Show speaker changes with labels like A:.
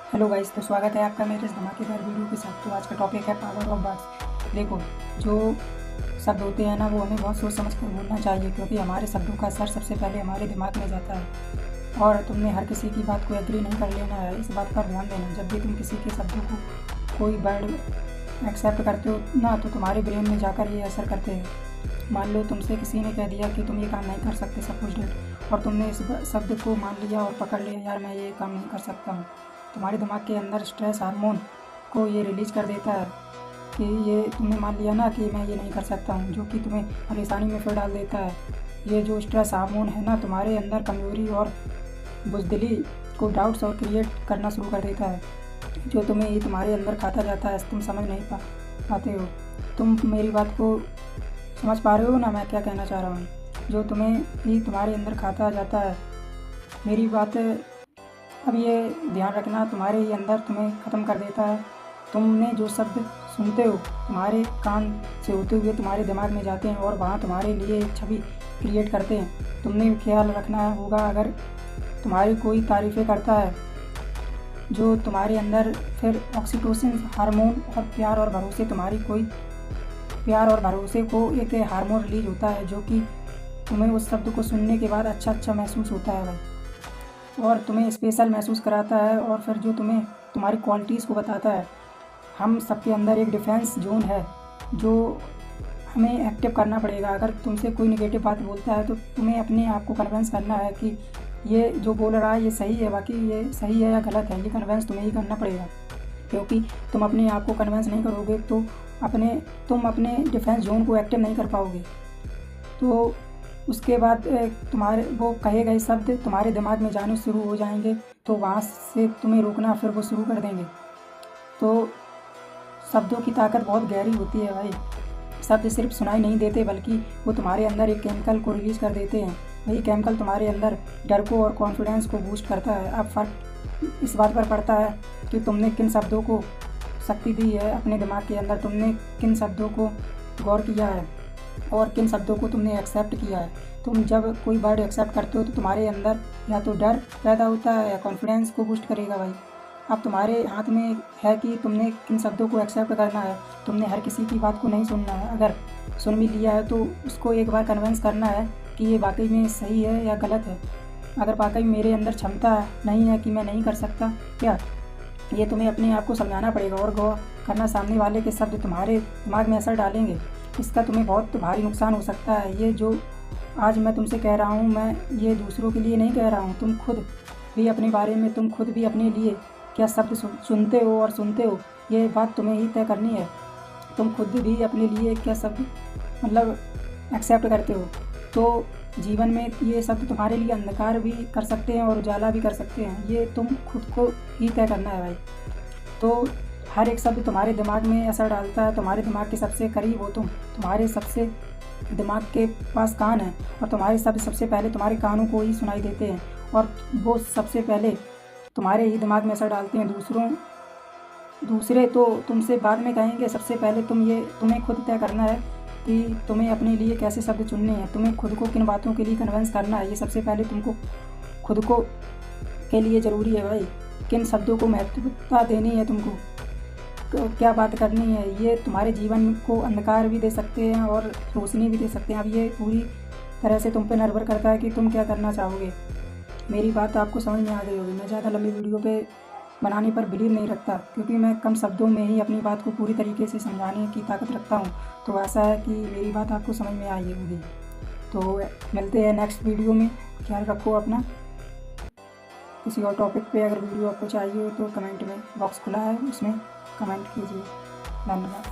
A: Hello guys, तो स्वागत है आपका मेरे इस धमाकेदार वीडियो के साथ। तो आज का टॉपिक है पावर ऑफ वर्ड्स। देखो, जो शब्द होते हैं ना, वो हमें बहुत सोच समझ कर बोलना चाहिए, क्योंकि हमारे शब्दों का असर सबसे पहले हमारे दिमाग में जाता है। और तुमने हर किसी की बात को एग्री नहीं कर लेना है, इस बात पर ध्यान देना। जब भी तुम किसी के शब्दों को कोई वर्ड एक्सेप्ट करते हो ना, तो तुम्हारे ब्रेन में जाकर ये असर करते हैं। मान लो तुमसे किसी ने कह दिया कि तुम ये काम नहीं कर सकते, सपोज डेट, और तुमने इस शब्द को मान लिया और पकड़ लिया, यार मैं ये काम नहीं कर सकता हूँ। तुम्हारे दिमाग के अंदर स्ट्रेस हार्मोन को ये रिलीज कर देता है कि ये तुमने मान लिया ना कि मैं ये नहीं कर सकता हूँ, जो कि तुम्हें परेशानी में फिर डाल देता है। ये जो स्ट्रेस हार्मोन है ना, तुम्हारे अंदर कमजोरी और बुज़दिली को डाउट्स और क्रिएट करना शुरू कर देता है, जो तुम्हें ये तुम्हारे अंदर खाता जाता है। तुम समझ नहीं पाते हो। तुम मेरी बात को समझ पा रहे हो ना, मैं क्या कहना चाह रहा हूँ? जो तुम्हें ही तुम्हारे अंदर खाता जाता है। मेरी बात अब ये ध्यान रखना, तुम्हारे ही अंदर तुम्हें ख़त्म कर देता है। तुमने जो शब्द सुनते हो, तुम्हारे कान से होते हुए तुम्हारे दिमाग में जाते हैं और वहाँ तुम्हारे लिए एक छवि क्रिएट करते हैं। तुमने ख्याल रखना होगा, अगर तुम्हारी कोई तारीफ़ें करता है, जो तुम्हारे अंदर फिर ऑक्सीटोसिन हार्मोन और प्यार और भरोसे को एक हार्मोन रिलीज होता है, जो कि तुम्हें उस शब्द को सुनने के बाद अच्छा महसूस होता है भाई, और तुम्हें स्पेशल महसूस कराता है, और फिर जो तुम्हें तुम्हारी क्वालिटीज़ को बताता है। हम सबके अंदर एक डिफेंस जोन है, जो हमें एक्टिव करना पड़ेगा। अगर तुमसे कोई नेगेटिव बात बोलता है, तो तुम्हें अपने आप को कन्विंस करना है कि ये जो बोल रहा है ये सही है, बाकी ये सही है या गलत है, ये कन्विंस तुम्हें ही करना पड़ेगा। क्योंकि तुम अपने आप को कन्विंस नहीं करोगे तो तुम अपने डिफेंस जोन को एक्टिव नहीं कर पाओगे। तो उसके बाद तुम्हारे वो कहे गए शब्द तुम्हारे दिमाग में जाने शुरू हो जाएंगे, तो वहाँ से तुम्हें रोकना फिर वो शुरू कर देंगे। तो शब्दों की ताकत बहुत गहरी होती है भाई। शब्द सिर्फ सुनाई नहीं देते, बल्कि वो तुम्हारे अंदर एक केमिकल को रिलीज़ कर देते हैं। वही केमिकल तुम्हारे अंदर डर को और कॉन्फिडेंस को बूस्ट करता है। अब फ़र्क इस बात पर पड़ता है कि तुमने किन शब्दों को शक्ति दी है अपने दिमाग के अंदर, तुमने किन शब्दों को गौर किया है और किन शब्दों को तुमने एक्सेप्ट किया है। तुम जब कोई वर्ड एक्सेप्ट करते हो, तो तुम्हारे अंदर या तो डर पैदा होता है या कॉन्फिडेंस को बूस्ट करेगा भाई। अब तुम्हारे हाथ में है कि तुमने किन शब्दों को एक्सेप्ट करना है। तुमने हर किसी की बात को नहीं सुनना है। अगर सुन भी लिया है, तो उसको एक बार कन्विंस करना है कि ये वाकई में सही है या गलत है। अगर वाकई मेरे अंदर क्षमता नहीं है कि मैं नहीं कर सकता क्या, ये तुम्हें अपने आप को समझाना पड़ेगा। और गौर करना, सामने वाले के शब्द तुम्हारे दिमाग में असर डालेंगे। इसका तुम्हें बहुत भारी नुकसान हो सकता है। ये जो आज मैं तुमसे कह रहा हूँ, मैं ये दूसरों के लिए नहीं कह रहा हूँ। तुम खुद भी अपने बारे में, तुम खुद भी अपने लिए क्या शब्द सुनते हो, ये बात तुम्हें ही तय करनी है। तुम खुद भी अपने लिए क्या शब्द एक्सेप्ट करते हो। तो जीवन में ये शब्द तुम्हारे लिए अंधकार भी कर सकते हैं और उजाला भी कर सकते हैं। ये तुम खुद को ही तय करना है भाई। तो हर एक शब्द तुम्हारे दिमाग में असर डालता है। तुम्हारे दिमाग के सबसे करीब हो तुम, तुम्हारे सबसे दिमाग के पास कान है, और तुम्हारे शब्द सबसे पहले तुम्हारे कानों को ही सुनाई देते हैं, और वो सबसे पहले तुम्हारे ही दिमाग में असर डालते हैं। दूसरे तो तुमसे बाद में कहेंगे, सबसे पहले तुम्हें खुद तय करना है कि तुम्हें अपने लिए कैसे शब्द चुनने हैं। तुम्हें खुद को किन बातों के लिए कन्विंस करना है, ये सबसे पहले तुमको खुद को के लिए ज़रूरी है भाई। किन शब्दों को महत्वता देनी है, तुमको क्या बात करनी है। ये तुम्हारे जीवन को अंधकार भी दे सकते हैं और रोशनी भी दे सकते हैं। अब ये पूरी तरह से तुम पे निर्भर करता है कि तुम क्या करना चाहोगे। मेरी बात आपको समझ में आ गई होगी। मैं ज़्यादा लंबी वीडियो पे बनाने पर बिलीव नहीं रखता, क्योंकि मैं कम शब्दों में ही अपनी बात को पूरी तरीके से समझाने की ताकत रखता हूँ। तो आशा है कि मेरी बात आपको समझ में आई होगी। तो मिलते हैं नेक्स्ट वीडियो में। ख्याल रखो अपना। किसी और टॉपिक पे अगर वीडियो आपको चाहिए हो, तो कमेंट में बॉक्स खुला है, उसमें कमेंट कीजिए। धन्यवाद।